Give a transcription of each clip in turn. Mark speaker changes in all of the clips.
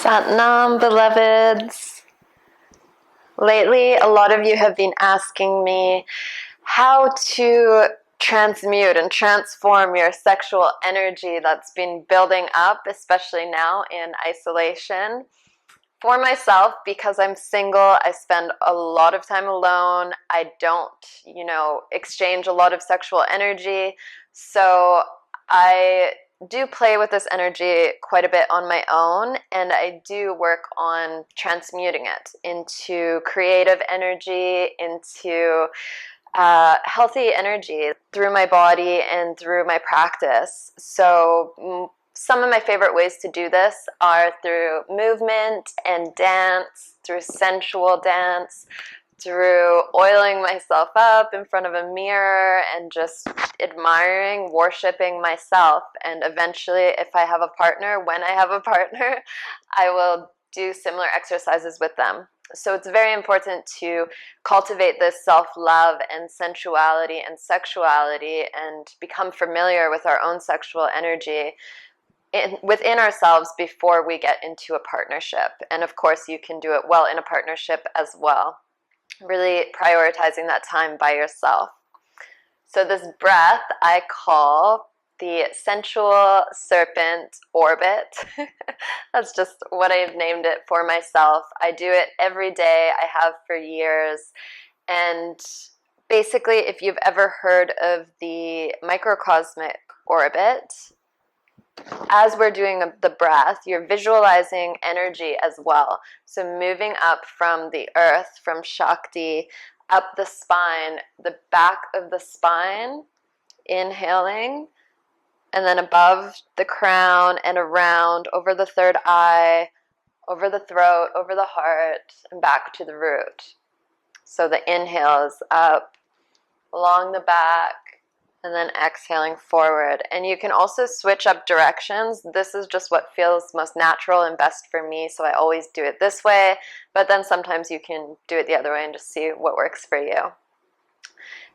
Speaker 1: Satnam, beloveds. Lately, a lot of you have been asking me how to transmute and transform your sexual energy that's been building up, especially now in isolation. For myself, because I'm single, I spend a lot of time alone. I don't, exchange a lot of sexual energy. So I do play with this energy quite a bit on my own, and I do work on transmuting it into creative energy, into healthy energy through my body and through my practice. So some of my favorite ways to do this are through movement and dance, through sensual dance, through oiling myself up in front of a mirror and just admiring, worshiping myself. And eventually, if I have a partner, when I have a partner, I will do similar exercises with them. So it's very important to cultivate this self-love and sensuality and sexuality and become familiar with our own sexual energy within ourselves before we get into a partnership. And of course, you can do it well in a partnership as well. Really prioritizing that time by yourself. So this breath I call the sensual serpent orbit. That's just what I've named it for myself. I do it every day. I have for years. And basically, if you've ever heard of the microcosmic orbit, as we're doing the breath, you're visualizing energy as well. So moving up from the earth, from Shakti, up the spine, the back of the spine, inhaling, and then above the crown and around, over the third eye, over the throat, over the heart, and back to the root. So the inhale is up, along the back, and then exhaling forward. And you can also switch up directions. This is just what feels most natural and best for me, so I always do it this way. But then sometimes you can do it the other way and just see what works for you.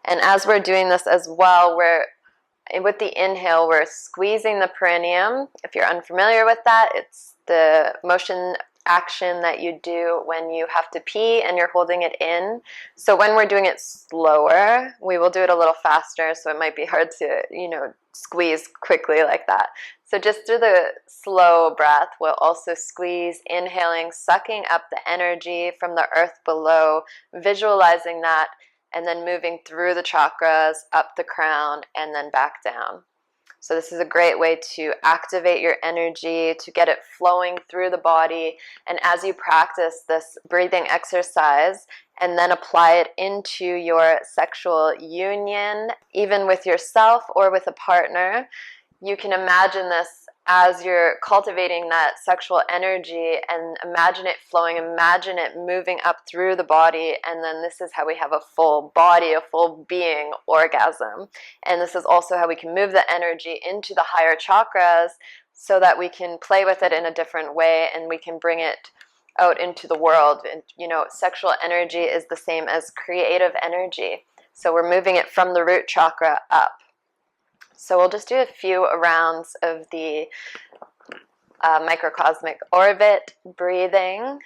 Speaker 1: And as we're doing this as well, with the inhale, we're squeezing the perineum. If you're unfamiliar with that, it's the motion action that you do when you have to pee and you're holding it in. So when we're doing it slower, we will do it a little faster, so it might be hard to, squeeze quickly like that. So just through the slow breath, we'll also squeeze, inhaling, sucking up the energy from the earth below, visualizing that, and then moving through the chakras, up the crown, and then back down. So this is a great way to activate your energy, to get it flowing through the body. And as you practice this breathing exercise and then apply it into your sexual union, even with yourself or with a partner, you can imagine this as you're cultivating that sexual energy, and imagine it flowing, imagine it moving up through the body, and then this is how we have a full body, a full being orgasm. And this is also how we can move the energy into the higher chakras so that we can play with it in a different way and we can bring it out into the world. And sexual energy is the same as creative energy. So we're moving it from the root chakra up. So we'll just do a few rounds of the microcosmic orbit breathing.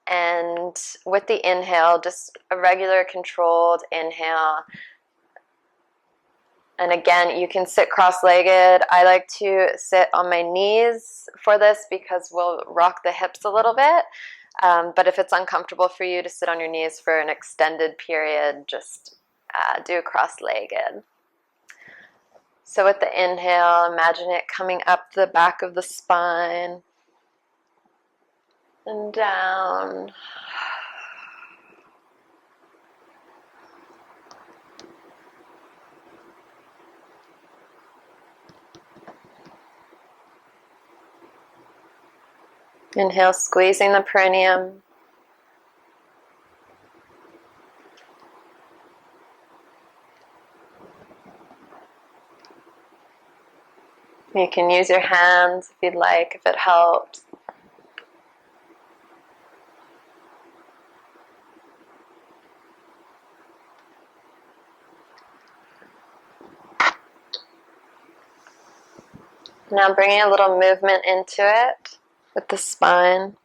Speaker 1: And with the inhale, just a regular controlled inhale. And again, you can sit cross-legged. I like to sit on my knees for this because we'll rock the hips a little bit. But if it's uncomfortable for you to sit on your knees for an extended period, just do cross-legged. So with the inhale, imagine it coming up the back of the spine and down. Inhale, squeezing the perineum. You can use your hands if you'd like, if it helps. Now bringing a little movement into it with the spine.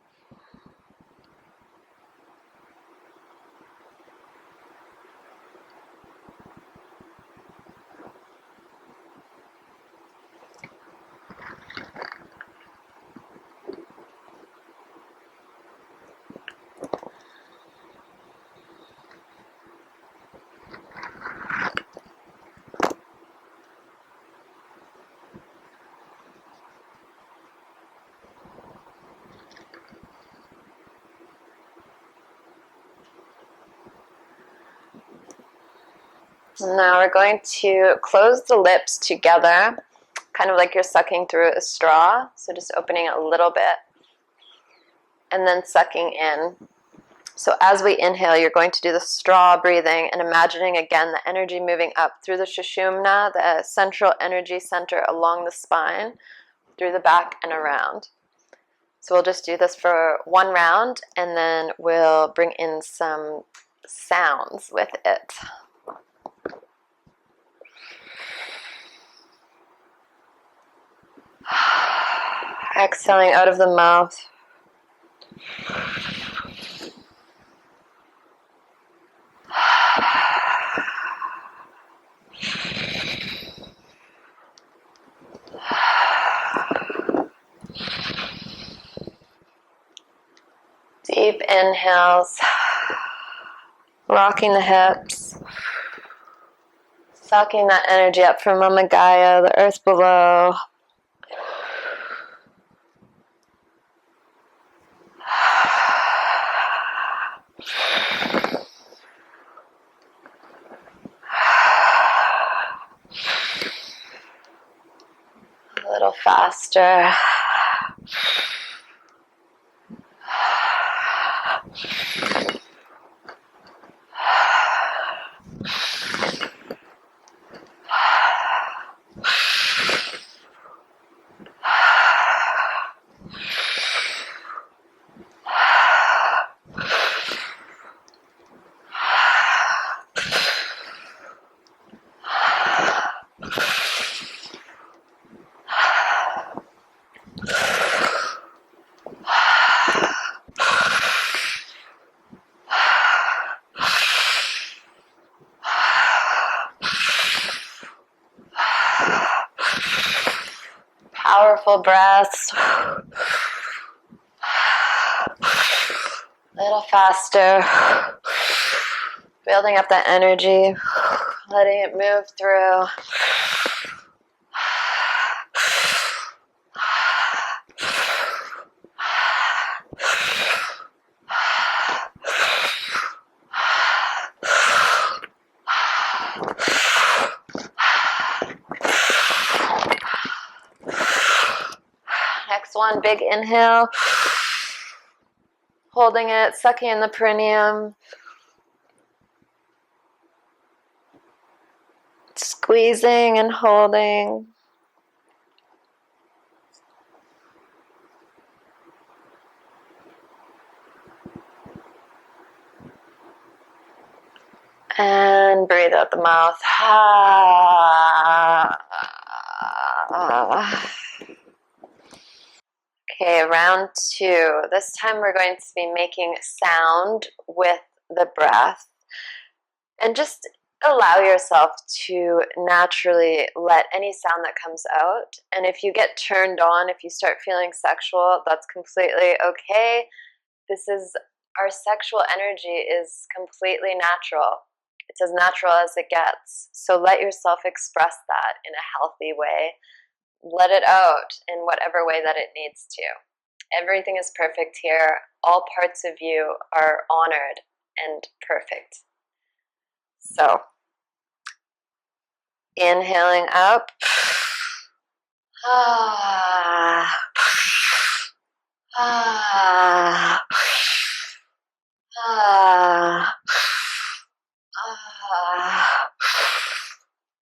Speaker 1: Now we're going to close the lips together, kind of like you're sucking through a straw. So just opening a little bit and then sucking in. So as we inhale, you're going to do the straw breathing and imagining again the energy moving up through the Sushumna, the central energy center along the spine, through the back and around. So we'll just do this for one round and then we'll bring in some sounds with it. Exhaling out of the mouth. Deep inhales, rocking the hips, sucking that energy up from Mama Gaia, the earth below. A little faster. Powerful breaths. A little faster. Building up that energy. Letting it move through. Next one, big inhale. Holding it, sucking in the perineum. Squeezing and holding. And breathe out the mouth. Okay, round two. This time we're going to be making sound with the breath. And just allow yourself to naturally let any sound that comes out. And if you get turned on, if you start feeling sexual, that's completely okay. Our sexual energy is completely natural. It's as natural as it gets. So let yourself express that in a healthy way. Let it out in whatever way that it needs to. Everything is perfect here. All parts of you are honored and perfect. So, inhaling up. Ah. Ah. Ah. Ah.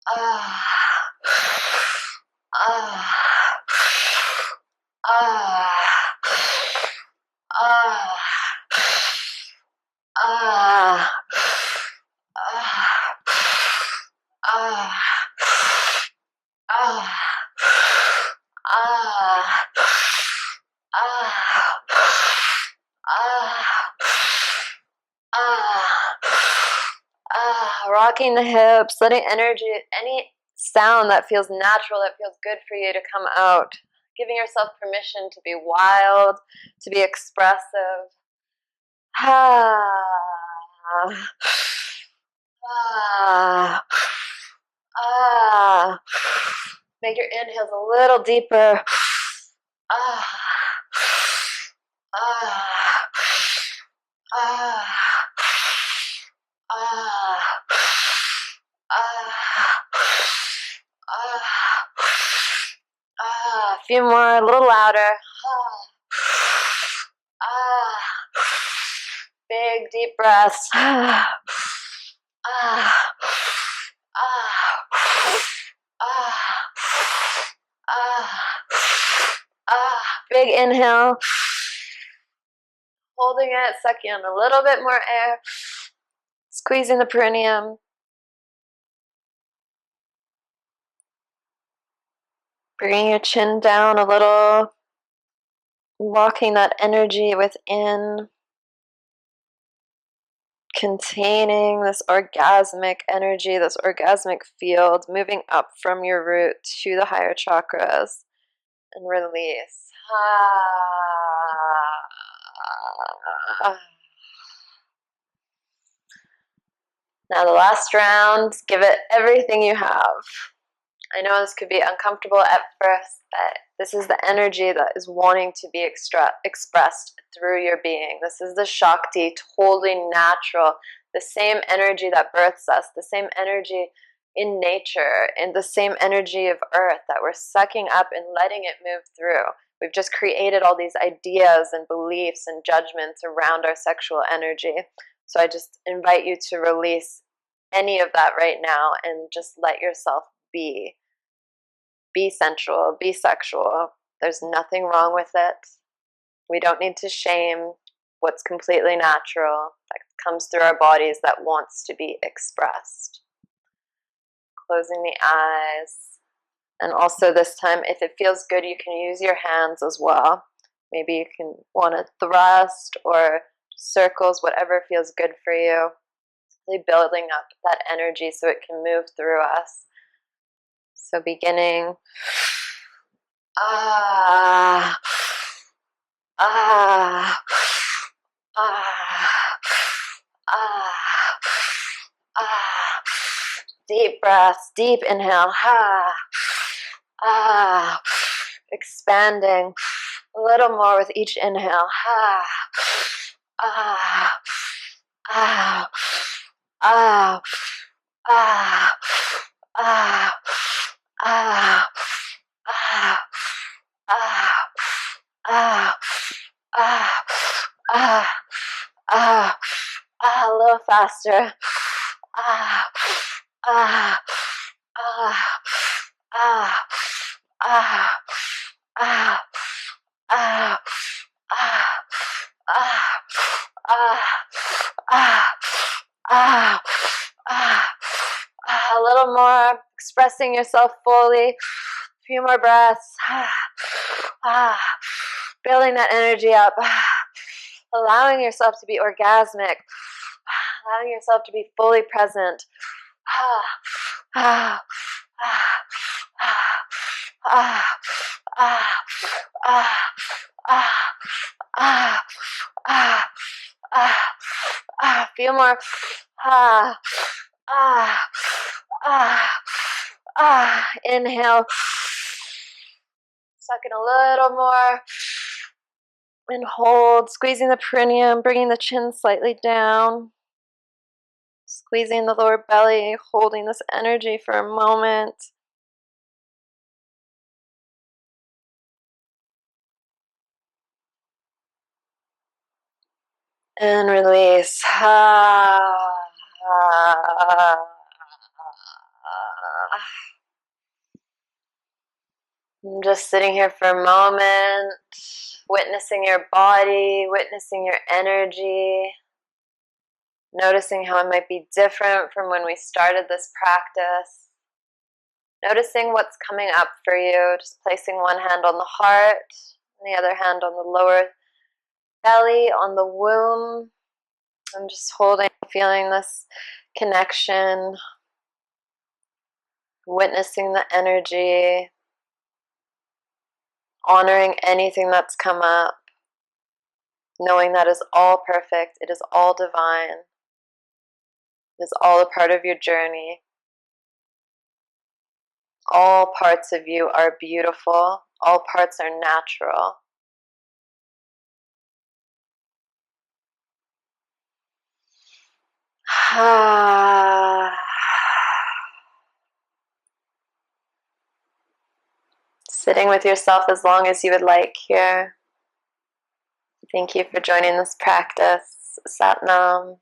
Speaker 1: Ah. Ah. Ah. Ah. Ah. Ah. Ah. Ah. Ah. Rocking the hips, letting energy, any sound that feels natural, that feels good for you to come out. Giving yourself permission to be wild, to be expressive. Ah. Ah. Ah. Make your inhales a little deeper. Ah. Ah. Ah. Ah. Ah. few more, a little louder. Big deep breaths. Big inhale. Holding it, sucking in a little bit more air. Squeezing the perineum. Bringing your chin down a little. Locking that energy within. Containing this orgasmic energy, this orgasmic field, moving up from your root to the higher chakras. And release. Now the last round, give it everything you have. I know this could be uncomfortable at first, but this is the energy that is wanting to be expressed through your being. This is the Shakti, totally natural, the same energy that births us, the same energy in nature, and the same energy of earth that we're sucking up and letting it move through. We've just created all these ideas and beliefs and judgments around our sexual energy. So I just invite you to release any of that right now and just let yourself be. Be sensual, be sexual. There's nothing wrong with it. We don't need to shame what's completely natural, that comes through our bodies, that wants to be expressed. Closing the eyes. And also this time, if it feels good, you can use your hands as well. Maybe you can want to thrust or circles, whatever feels good for you. Really building up that energy so it can move through us. So beginning, deep breaths, deep inhale, expanding a little more with each inhale, a little faster. A little more, expressing yourself fully. A few more breaths. Building that energy up. Allowing yourself to be orgasmic. Allowing yourself to be fully present. Feel more. Inhale. Suck in a little more. And hold, squeezing the perineum, bringing the chin slightly down. Squeezing the lower belly, holding this energy for a moment. And release. I'm just sitting here for a moment, witnessing your body, witnessing your energy, noticing how it might be different from when we started this practice. Noticing what's coming up for you, just placing one hand on the heart, and the other hand on the lower belly, on the womb. I'm just holding, feeling this connection, witnessing the energy, honoring anything that's come up, knowing that is all perfect, it is all divine, it is all a part of your journey. All parts of you are beautiful, all parts are natural. Sitting with yourself as long as you would like here. Thank you for joining this practice. Sat Nam.